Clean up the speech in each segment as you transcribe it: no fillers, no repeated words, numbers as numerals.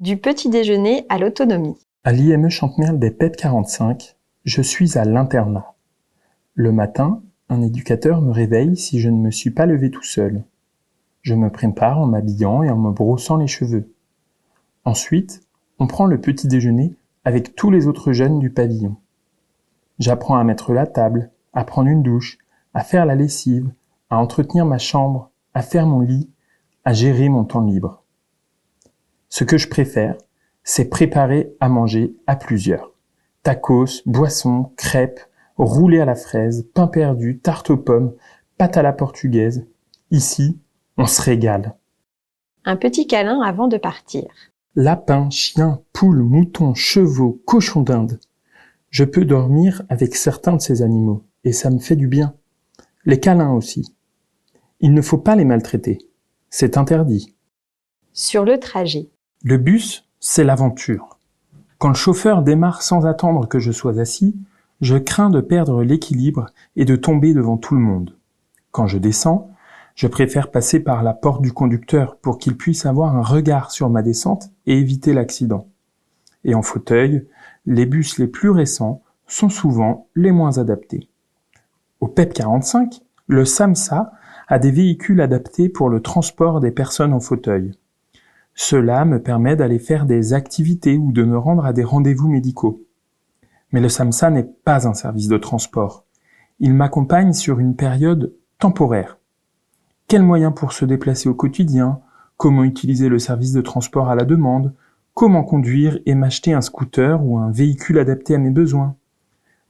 Du petit déjeuner à l'autonomie. À l'IME Chantemerle des PEP 45, je suis à l'internat. Le matin, un éducateur me réveille si je ne me suis pas levé tout seul. Je me prépare en m'habillant et en me brossant les cheveux. Ensuite, on prend le petit déjeuner avec tous les autres jeunes du pavillon. J'apprends à mettre la table, à prendre une douche, à faire la lessive, à entretenir ma chambre, à faire mon lit, à gérer mon temps libre. Ce que je préfère, c'est préparer à manger à plusieurs. Tacos, boissons, crêpes, roulés à la fraise, pain perdu, tarte aux pommes, pâte à la portugaise. Ici, on se régale. Un petit câlin avant de partir. Lapins, chiens, poules, moutons, chevaux, cochons d'Inde. Je peux dormir avec certains de ces animaux, et ça me fait du bien. Les câlins aussi. Il ne faut pas les maltraiter. C'est interdit. Sur le trajet. Le bus, c'est l'aventure. Quand le chauffeur démarre sans attendre que je sois assis, je crains de perdre l'équilibre et de tomber devant tout le monde. Quand je descends, je préfère passer par la porte du conducteur pour qu'il puisse avoir un regard sur ma descente et éviter l'accident. Et en fauteuil, les bus les plus récents sont souvent les moins adaptés. Au PEP 45, le SAMSA a des véhicules adaptés pour le transport des personnes en fauteuil. Cela me permet d'aller faire des activités ou de me rendre à des rendez-vous médicaux. Mais le SAMSA n'est pas un service de transport. Il m'accompagne sur une période temporaire. Quels moyens pour se déplacer au quotidien? Comment utiliser le service de transport à la demande? Comment conduire et m'acheter un scooter ou un véhicule adapté à mes besoins?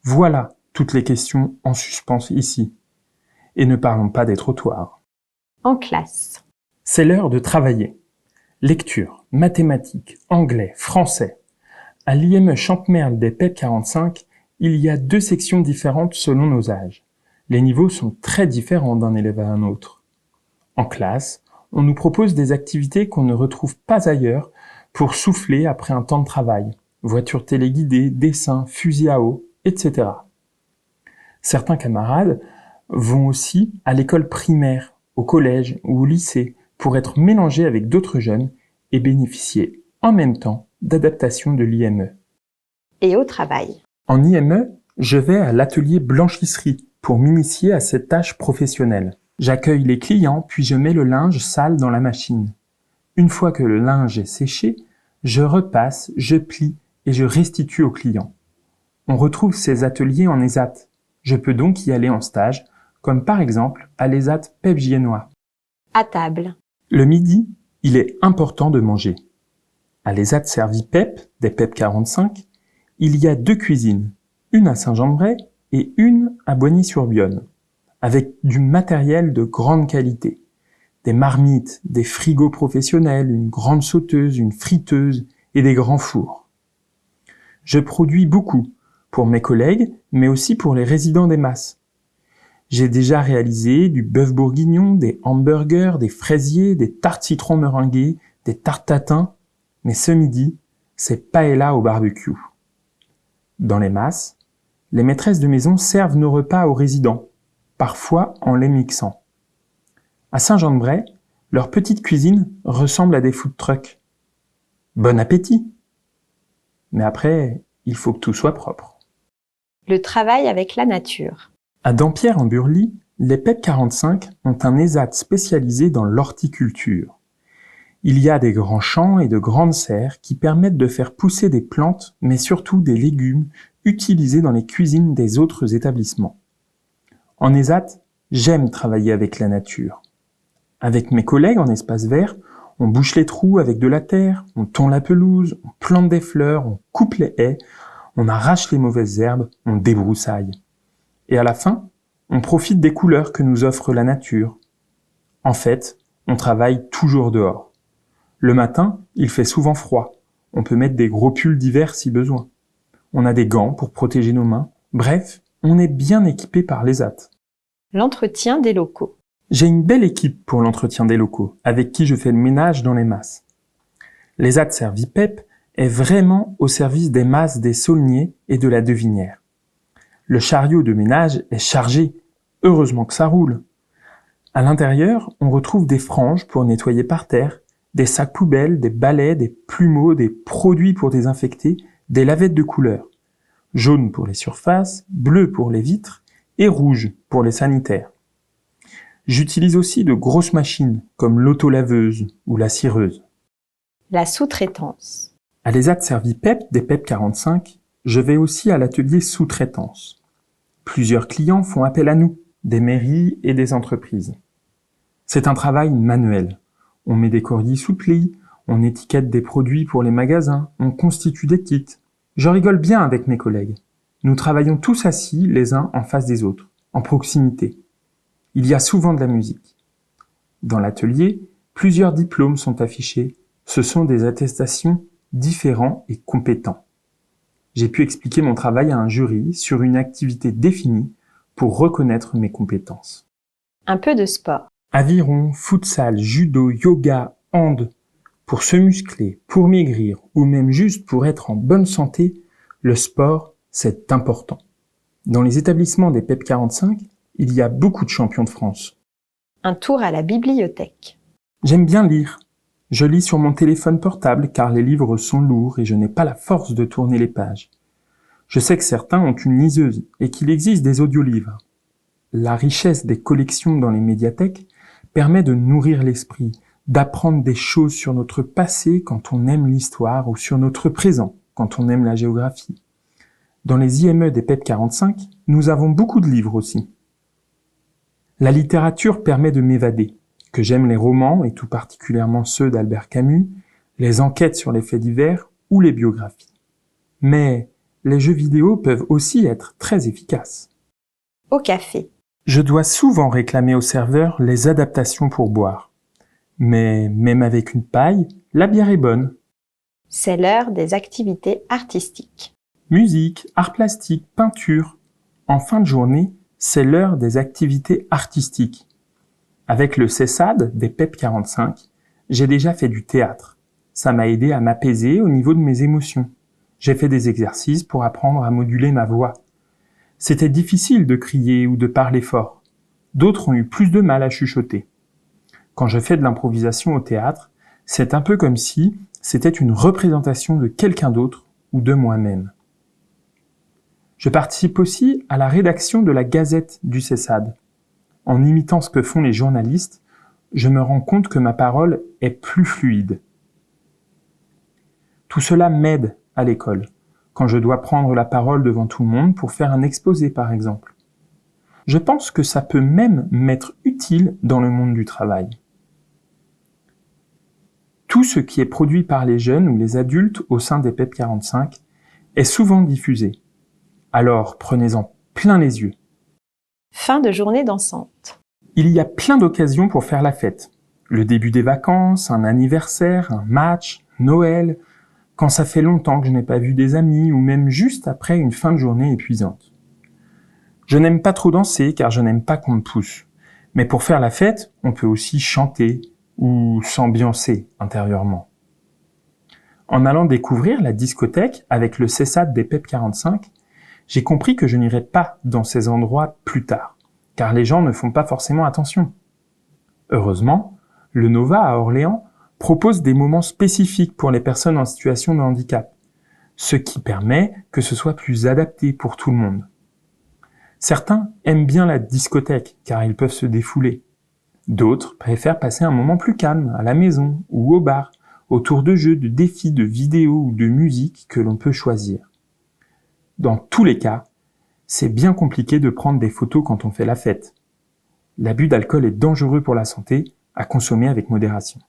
Voilà toutes les questions en suspens ici. Et ne parlons pas des trottoirs. En classe. C'est l'heure de travailler. Lecture, mathématiques, anglais, français. À l'IME Chantemerle des PEP 45, il y a 2 sections différentes selon nos âges. Les niveaux sont très différents d'un élève à un autre. En classe, on nous propose des activités qu'on ne retrouve pas ailleurs pour souffler après un temps de travail. Voitures téléguidées, dessins, fusils à eau, etc. Certains camarades vont aussi à l'école primaire, au collège ou au lycée pour être mélangés avec d'autres jeunes et bénéficier en même temps d'adaptation de l'IME. Et au travail. En IME, je vais à l'atelier blanchisserie pour m'initier à cette tâche professionnelle. J'accueille les clients puis je mets le linge sale dans la machine. Une fois que le linge est séché, je repasse, je plie et je restitue au client. On retrouve ces ateliers en ESAT. Je peux donc y aller en stage, comme par exemple à l'ESAT PEP Giennois. À table. Le midi, il est important de manger. À l'ESAT Servi PEP, des PEP 45, il y a 2 cuisines, une à Saint-Jean-de-Bray et une à Boigny-sur-Bionne, avec du matériel de grande qualité. Des marmites, des frigos professionnels, une grande sauteuse, une friteuse et des grands fours. Je produis beaucoup pour mes collègues, mais aussi pour les résidents des masses. J'ai déjà réalisé du bœuf bourguignon, des hamburgers, des fraisiers, des tartes citron meringuées, des tartes tatin, mais ce midi, c'est paella au barbecue. Dans les masses, les maîtresses de maison servent nos repas aux résidents, parfois en les mixant. À Saint-Jean-de-Bray, leur petite cuisine ressemble à des food trucks. Bon appétit! Mais après, il faut que tout soit propre. Le travail avec la nature. À Dampierre-en-Burly, les PEP 45 ont un ESAT spécialisé dans l'horticulture. Il y a des grands champs et de grandes serres qui permettent de faire pousser des plantes, mais surtout des légumes utilisés dans les cuisines des autres établissements. En ESAT, j'aime travailler avec la nature. Avec mes collègues en espace vert, on bouche les trous avec de la terre, on tond la pelouse, on plante des fleurs, on coupe les haies, on arrache les mauvaises herbes, on débroussaille. Et à la fin, on profite des couleurs que nous offre la nature. En fait, on travaille toujours dehors. Le matin, il fait souvent froid. On peut mettre des gros pulls d'hiver si besoin. On a des gants pour protéger nos mains. Bref, on est bien équipé par l'ESAT. L'entretien des locaux. J'ai une belle équipe pour l'entretien des locaux, avec qui je fais le ménage dans les masses. L'ESAT Servi PEP est vraiment au service des masses des Saulniers et de la Devinière. Le chariot de ménage est chargé, heureusement que ça roule. À l'intérieur, on retrouve des franges pour nettoyer par terre, des sacs poubelles, des balais, des plumeaux, des produits pour désinfecter, des lavettes de couleur. Jaune pour les surfaces, bleu pour les vitres et rouge pour les sanitaires. J'utilise aussi de grosses machines comme l'autolaveuse ou la cireuse. La sous-traitance. À l'ESAT Servipep des PEP 45, je vais aussi à l'atelier sous-traitance. Plusieurs clients font appel à nous, des mairies et des entreprises. C'est un travail manuel. On met des courriers sous pli, on étiquette des produits pour les magasins, on constitue des kits. Je rigole bien avec mes collègues. Nous travaillons tous assis les uns en face des autres, en proximité. Il y a souvent de la musique. Dans l'atelier, plusieurs diplômes sont affichés. Ce sont des attestations différents et compétents. J'ai pu expliquer mon travail à un jury sur une activité définie pour reconnaître mes compétences. Un peu de sport. Aviron, futsal, judo, yoga, hand. Pour se muscler, pour maigrir ou même juste pour être en bonne santé, le sport, c'est important. Dans les établissements des PEP 45, il y a beaucoup de champions de France. Un tour à la bibliothèque. J'aime bien lire. Je lis sur mon téléphone portable car les livres sont lourds et je n'ai pas la force de tourner les pages. Je sais que certains ont une liseuse et qu'il existe des audiolivres. La richesse des collections dans les médiathèques permet de nourrir l'esprit, d'apprendre des choses sur notre passé quand on aime l'histoire ou sur notre présent quand on aime la géographie. Dans les IME des PEP 45, nous avons beaucoup de livres aussi. La littérature permet de m'évader, que j'aime les romans et tout particulièrement ceux d'Albert Camus, les enquêtes sur les faits divers ou les biographies. Mais les jeux vidéo peuvent aussi être très efficaces. Au café. Je dois souvent réclamer au serveur les adaptations pour boire. Mais même avec une paille, la bière est bonne. C'est l'heure des activités artistiques. Musique, art plastique, peinture. En fin de journée, c'est l'heure des activités artistiques. Avec le CESAD des PEP 45, j'ai déjà fait du théâtre. Ça m'a aidé à m'apaiser au niveau de mes émotions. J'ai fait des exercices pour apprendre à moduler ma voix. C'était difficile de crier ou de parler fort. D'autres ont eu plus de mal à chuchoter. Quand je fais de l'improvisation au théâtre, c'est un peu comme si c'était une représentation de quelqu'un d'autre ou de moi-même. Je participe aussi à la rédaction de la Gazette du CESAD. En imitant ce que font les journalistes, je me rends compte que ma parole est plus fluide. Tout cela m'aide à l'école, quand je dois prendre la parole devant tout le monde pour faire un exposé par exemple. Je pense que ça peut même m'être utile dans le monde du travail. Tout ce qui est produit par les jeunes ou les adultes au sein des PEP 45 est souvent diffusé. Alors prenez-en plein les yeux. Fin de journée dansante. Il y a plein d'occasions pour faire la fête. Le début des vacances, un anniversaire, un match, Noël, quand ça fait longtemps que je n'ai pas vu des amis ou même juste après une fin de journée épuisante. Je n'aime pas trop danser car je n'aime pas qu'on me pousse. Mais pour faire la fête, on peut aussi chanter ou s'ambiancer intérieurement. En allant découvrir la discothèque avec le CESAD des PEP 45, j'ai compris que je n'irais pas dans ces endroits plus tard, car les gens ne font pas forcément attention. Heureusement, le Nova à Orléans propose des moments spécifiques pour les personnes en situation de handicap, ce qui permet que ce soit plus adapté pour tout le monde. Certains aiment bien la discothèque car ils peuvent se défouler. D'autres préfèrent passer un moment plus calme à la maison ou au bar, autour de jeux, de défis, de vidéos ou de musique que l'on peut choisir. Dans tous les cas, c'est bien compliqué de prendre des photos quand on fait la fête. L'abus d'alcool est dangereux pour la santé, à consommer avec modération.